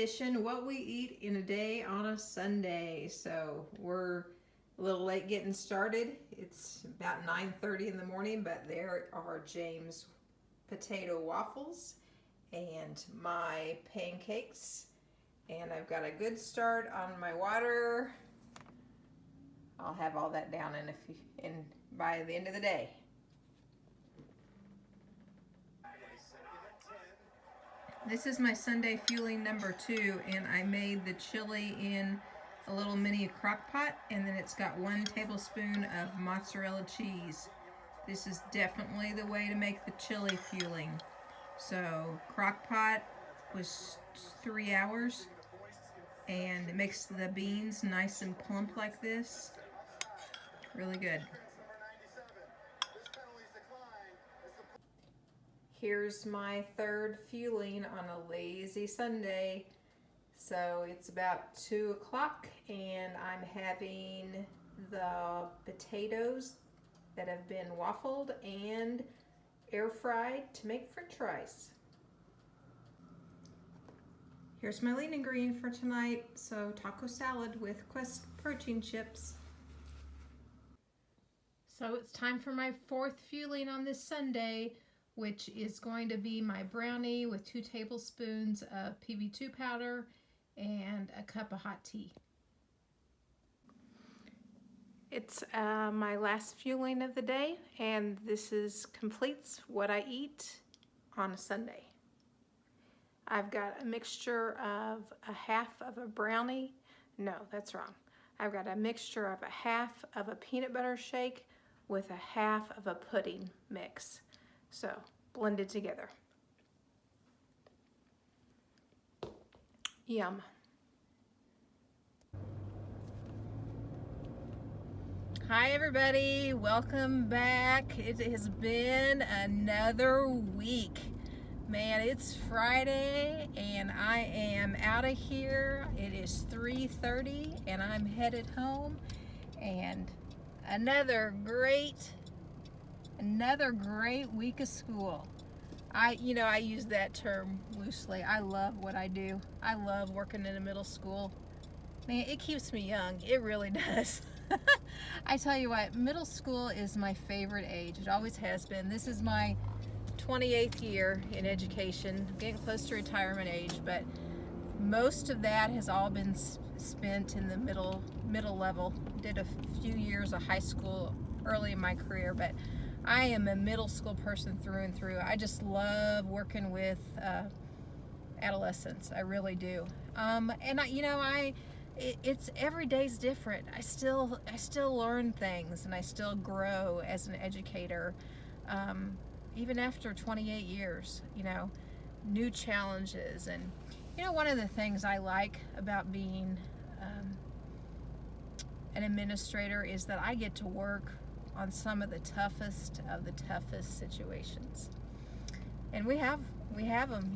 edition, what we eat in a day on a Sunday. So we're a little late getting started. It's about 9:30 in the morning, but there are James potato waffles and my pancakes. And I've got a good start on my water. I'll have all that down by the end of the day. This is my Sunday fueling number 2, and I made the chili in a little mini crock pot, and then it's got 1 tablespoon of mozzarella cheese. This is definitely the way to make the chili fueling. So crock pot was 3 hours, and it makes the beans nice and plump like this. Really good. Here's my 3rd fueling on a lazy Sunday. So it's about 2 o'clock and I'm having the potatoes that have been waffled and air fried to make french fries. Here's my lean ingredient for tonight. So taco salad with Quest protein chips. So it's time for my 4th fueling on this Sunday, which is going to be my brownie with 2 tablespoons of PB2 powder and a cup of hot tea. It's my last fueling of the day, and this completes what I eat on a Sunday. I've got a mixture of a half of a brownie. No, that's wrong. I've got a mixture of a half of a peanut butter shake with a half of a pudding mix. So, blended together. Yum. Hi everybody, welcome back. It has been another week. Man, it's Friday and I am out of here. It is 3:30 and I'm headed home, and another great week of school. I use that term loosely. I love what I do. I love working in a middle school. Man, it keeps me young. It really does. I tell you what, middle school is my favorite age. It always has been. This is my 28th year in education, getting close to retirement age, but most of that has all been spent in the middle level. Did a few years of high school early in my career, but I am a middle school person through and through. I just love working with adolescents. I really do. And it's every day's different. I still learn things, and I still grow as an educator. Even after 28 years, new challenges. And one of the things I like about being an administrator is that I get to work on some of the toughest situations. And we have them.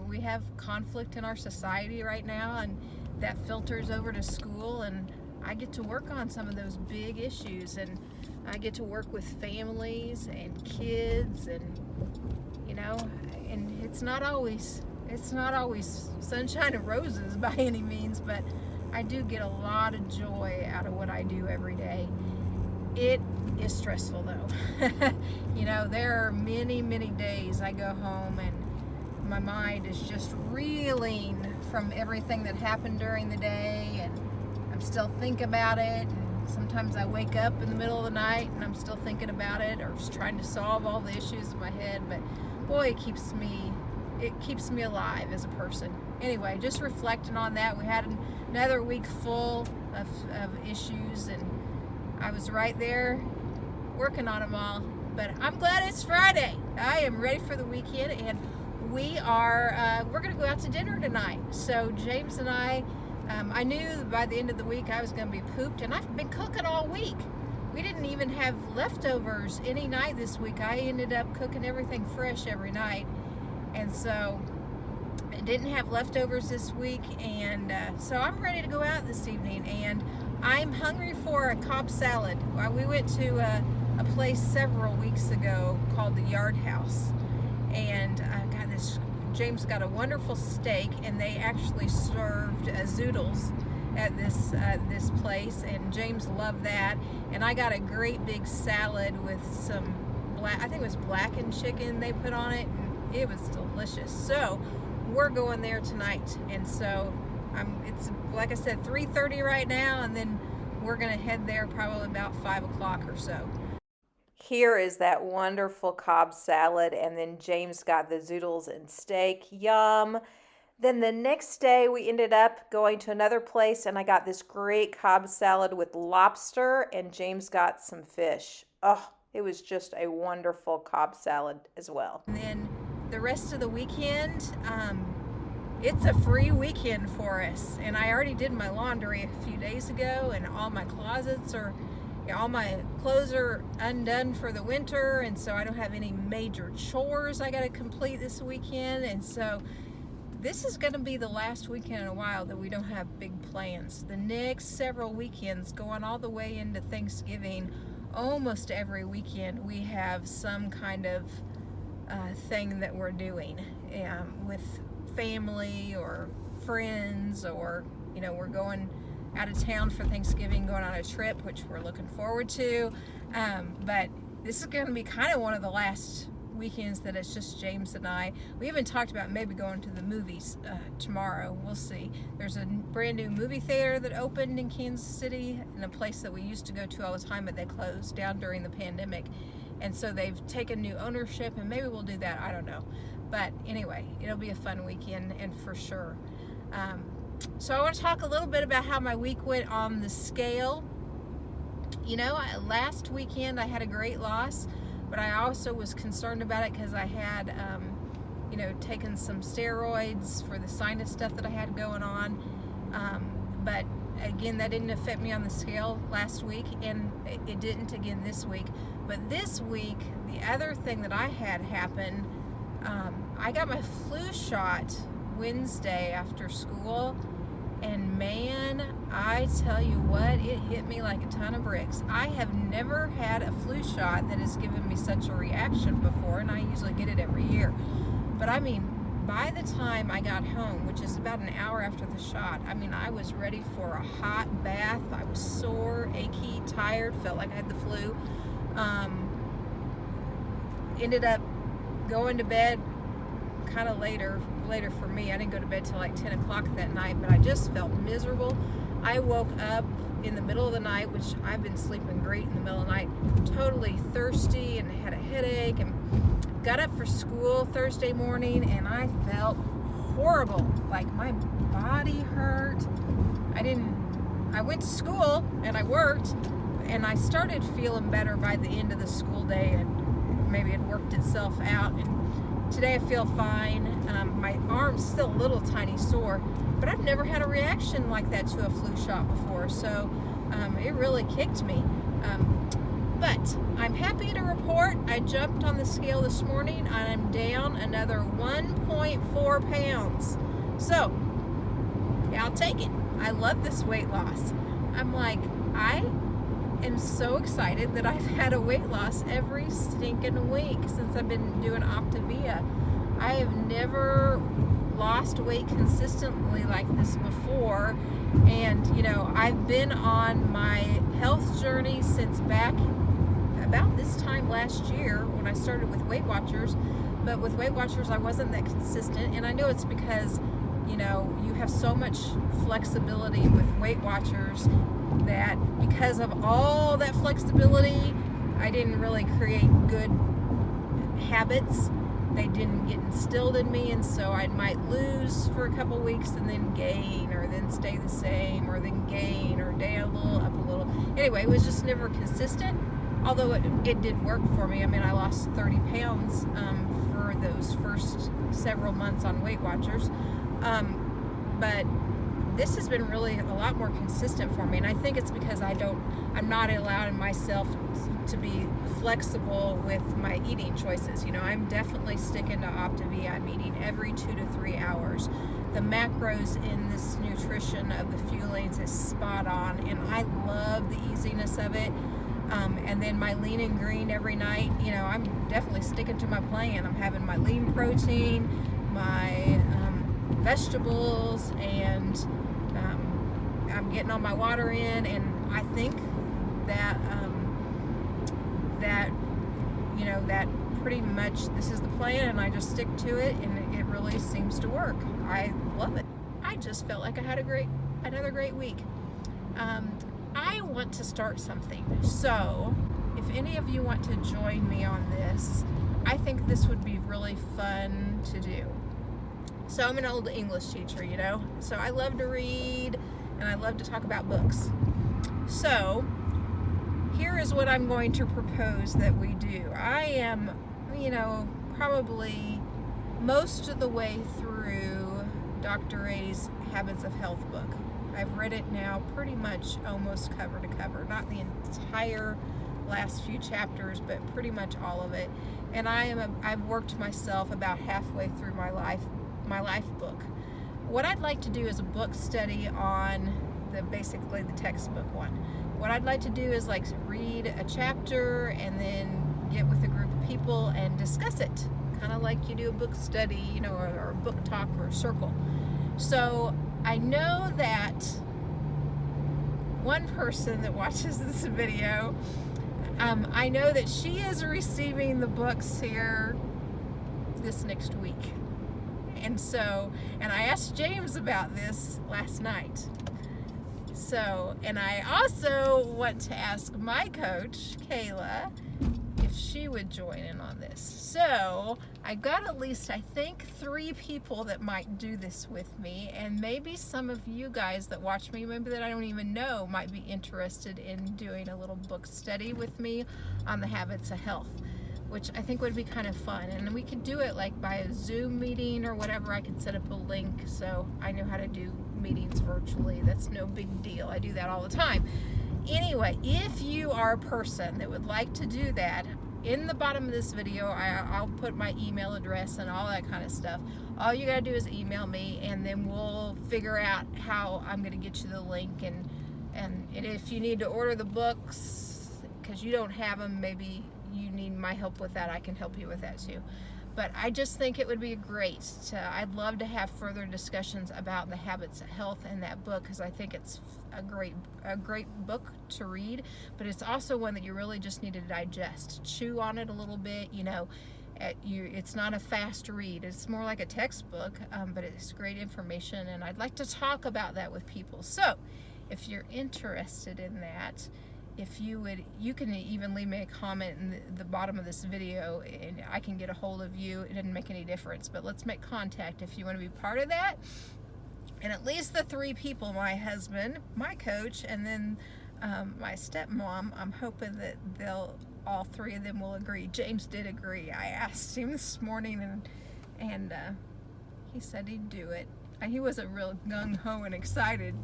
We have conflict in our society right now, and that filters over to school, and I get to work on some of those big issues, and I get to work with families and kids, and and it's not always sunshine and roses by any means, but I do get a lot of joy out of what I do every day. It is stressful though. There are many days I go home and my mind is just reeling from everything that happened during the day, and I'm still thinking about it. And sometimes I wake up in the middle of the night and I'm still thinking about it, or just trying to solve all the issues in my head. But boy, it keeps me alive as a person. Anyway, just reflecting on that, we had another week full of issues, and I was right there working on them all. But I'm glad it's Friday. I am ready for the weekend, and we're going to go out to dinner tonight. So James and I knew by the end of the week I was going to be pooped, and I've been cooking all week. We didn't even have leftovers any night this week. I ended up cooking everything fresh every night, and so I didn't have leftovers this week, and so I'm ready to go out this evening, and I'm hungry for a Cobb salad. We went to a place several weeks ago called the Yard House, and I got this James got a wonderful steak, and they actually served zoodles at this place, and James loved that. And I got a great big salad with some I think it was blackened chicken they put on it, and it was delicious. So we're going there tonight, and so it's like I said, 3:30 right now, and then we're gonna head there probably about 5 o'clock or so. Here is that wonderful Cobb salad, and then James got the zoodles and steak. Yum. Then the next day we ended up going to another place, and I got this great Cobb salad with lobster, and James got some fish. Oh, it was just a wonderful Cobb salad as well. And then the rest of the weekend, it's a free weekend for us, and I already did my laundry a few days ago, and all my closets are, all my clothes are undone for the winter, and so I don't have any major chores I got to complete this weekend. And so this is going to be the last weekend in a while that we don't have big plans. The next several weekends, going all the way into Thanksgiving, almost every weekend we have some kind of thing that we're doing with family or friends, or we're going out of town for Thanksgiving, going on a trip, which we're looking forward to. But this is going to be kind of one of the last weekends that it's just James and I. We even talked about maybe going to the movies tomorrow. We'll see. There's a brand new movie theater that opened in Kansas City, in a place that we used to go to all the time, but they closed down during the pandemic. And so they've taken new ownership, and maybe we'll do that. I don't know. But anyway, it'll be a fun weekend, and for sure. So I want to talk a little bit about how my week went on the scale. Last weekend I had a great loss, but I also was concerned about it because I had, taken some steroids for the sinus stuff that I had going on. But again, that didn't affect me on the scale last week, and it didn't again this week. But this week, the other thing that I had happen, I got my flu shot Wednesday after school, and man, I tell you what, it hit me like a ton of bricks. I have never had a flu shot that has given me such a reaction before, and I usually get it every year. But I mean, by the time I got home, which is about an hour after the shot, I was ready for a hot bath. I was sore, achy, tired, felt like I had the flu. Ended up going to bed kind of later for me. I didn't go to bed till like 10 o'clock that night, but I just felt miserable. I woke up in the middle of the night, which I've been sleeping great in the middle of the night, totally thirsty and had a headache, and got up for school Thursday morning, and I felt horrible. Like my body hurt. I went to school and I worked, and I started feeling better by the end of the school day, and maybe it worked itself out. And today I feel fine. My arm's still a little tiny sore, but I've never had a reaction like that to a flu shot before, so it really kicked me. But I'm happy to report I jumped on the scale this morning, and I'm down another 1.4 pounds. So, yeah, I'll take it. I love this weight loss. I am so excited that I've had a weight loss every stinking week since I've been doing Optavia. I have never lost weight consistently like this before, and I've been on my health journey since back about this time last year when I started with Weight Watchers. But with Weight Watchers I wasn't that consistent, and I know it's because you have so much flexibility with Weight Watchers that because of all that flexibility, I didn't really create good habits. They didn't get instilled in me, and so I might lose for a couple weeks and then gain, or then stay the same, or then gain, or down a little, up a little. Anyway, it was just never consistent, although it did work for me. I lost 30 pounds for those first several months on Weight Watchers. But this has been really a lot more consistent for me, and I think it's because I'm not allowing myself to be flexible with my eating choices. I'm definitely sticking to Optavia. I'm eating every 2 to 3 hours. The macros in this nutrition of the Fuelings is spot on, and I love the easiness of it. And then my lean and green every night, I'm definitely sticking to my plan. I'm having my lean protein, my vegetables, and I'm getting all my water in, and I think that that pretty much this is the plan, and I just stick to it, and it really seems to work. I love it. I just felt like I had another great week. I want to start something, so if any of you want to join me on this, I think this would be really fun to do. So I'm an old English teacher, so I love to read and I love to talk about books. So here is what I'm going to propose that we do. I am, probably most of the way through Dr. A's Habits of Health book. I've read it now pretty much almost cover to cover, not the entire last few chapters, but pretty much all of it. And I've worked myself about halfway through my life book. What I'd like to do is a book study on basically the textbook one. What I'd like to do is like read a chapter and then get with a group of people and discuss it, kind of like you do a book study, or a book talk or a circle. So I know that one person that watches this video, I know that she is receiving the books here this next week. And I asked James about this last night. So, and I also want to ask my coach, Kayla, if she would join in on this. So, I got at least, I think, 3 people that might do this with me, and maybe some of you guys that watch me, maybe that I don't even know, might be interested in doing a little book study with me on the habits of health, which I think would be kind of fun. And we could do it like by a Zoom meeting or whatever. I could set up a link, so I know how to do meetings virtually. That's no big deal. I do that all the time. Anyway, if you are a person that would like to do that, in the bottom of this video, I'll put my email address and all that kind of stuff. All you gotta do is email me, and then we'll figure out how I'm gonna get you the link. And if you need to order the books because you don't have them, maybe you need my help with that, I can help you with that too. But I just think it would be great I'd love to have further discussions about the habits of health in that book, because I think it's a great book to read, but it's also one that you really just need to digest, chew on it a little bit. It's not a fast read, it's more like a textbook, but it's great information, and I'd like to talk about that with people. So if you're interested in that, you can even leave me a comment in the bottom of this video, and I can get a hold of you. It didn't make any difference, but let's make contact if you want to be part of that. And at least the 3 people, my husband, my coach, and then my stepmom, I'm hoping that all 3 of them will agree. James did agree. I asked him this morning, and he said he'd do it. He wasn't real gung-ho and excited,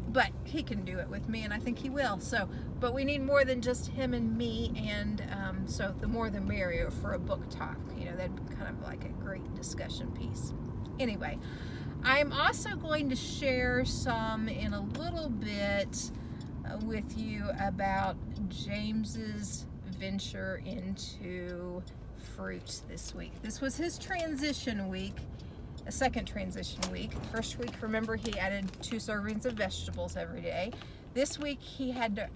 but he can do it with me, and I think he will. So, but we need more than just him and me, and so the more the merrier for a book talk. That'd be kind of like a great discussion piece. Anyway, I'm also going to share some in a little bit with you about James's venture into fruit this week. This was his transition week. A second transition week. First week, remember, he added 2 servings of vegetables every day. This week he had to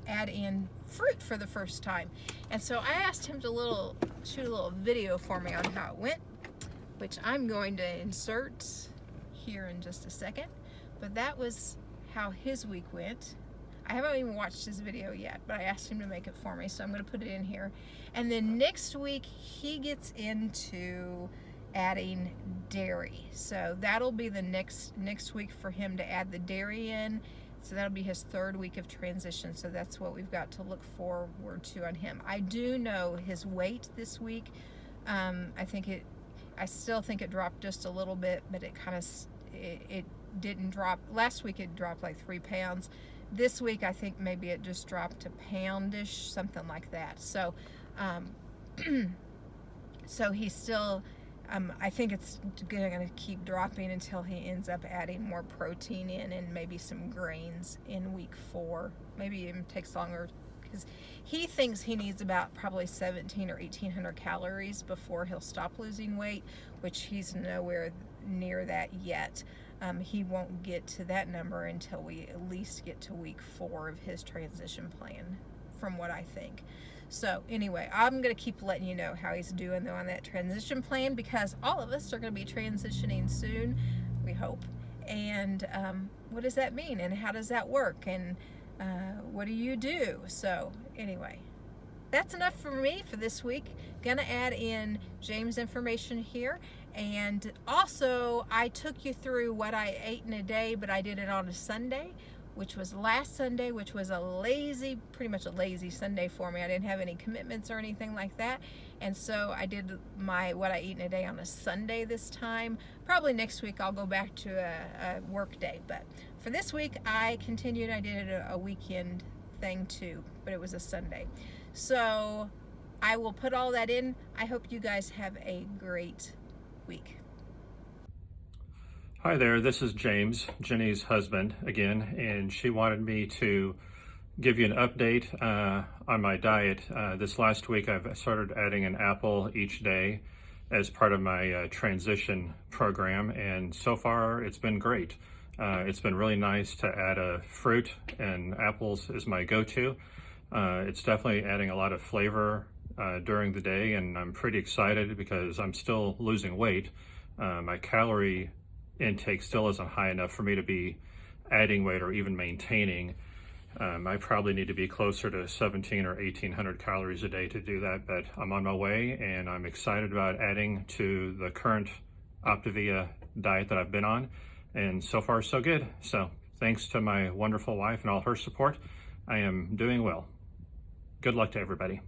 add in fruit for the first time. And so I asked him to shoot a little video for me on how it went, which I'm going to insert here in just a second. But that was how his week went. I haven't even watched his video yet, but I asked him to make it for me, so I'm going to put it in here. And then next week he gets into adding dairy, so that'll be the next week for him to add the dairy in. So that'll be his 3rd week of transition, so that's what we've got to look forward to on him. I do know his weight this week. I still think it dropped just a little bit, but it didn't drop. Last week it dropped like 3 pounds. This week I think maybe it just dropped a poundish, something like that. So so he's still, I think it's going to keep dropping until he ends up adding more protein in and maybe some grains in week 4. Maybe it even takes longer because he thinks he needs about probably 17 or 1800 calories before he'll stop losing weight, which he's nowhere near that yet. He won't get to that number until we at least get to week 4 of his transition plan, from what I think. So anyway, I'm going to keep letting you know how he's doing though on that transition plan, because all of us are going to be transitioning soon, we hope. And what does that mean, and how does that work, and what do you do? So anyway, that's enough for me for this week. Gonna add in James' information here, and also I took you through what I ate in a day, but I did it on a Sunday, which was last Sunday, which was pretty much a lazy Sunday for me. I didn't have any commitments or anything like that, and so I did what I eat in a day on a Sunday this time. Probably next week I'll go back to a work day, but for this week I continued. I did a weekend thing too, but it was a Sunday. So I will put all that in. I hope you guys have a great week. Hi there, this is James, Jenny's husband again, and she wanted me to give you an update on my diet. This last week I've started adding an apple each day as part of my transition program, and so far it's been great. It's been really nice to add a fruit, and apples is my go-to. It's definitely adding a lot of flavor during the day, and I'm pretty excited because I'm still losing weight. My calorie intake still isn't high enough for me to be adding weight or even maintaining. I probably need to be closer to 17 or 1800 calories a day to do that, but I'm on my way, and I'm excited about adding to the current Optavia diet that I've been on, and so far so good. So thanks to my wonderful wife and all her support, I am doing well. Good luck to everybody.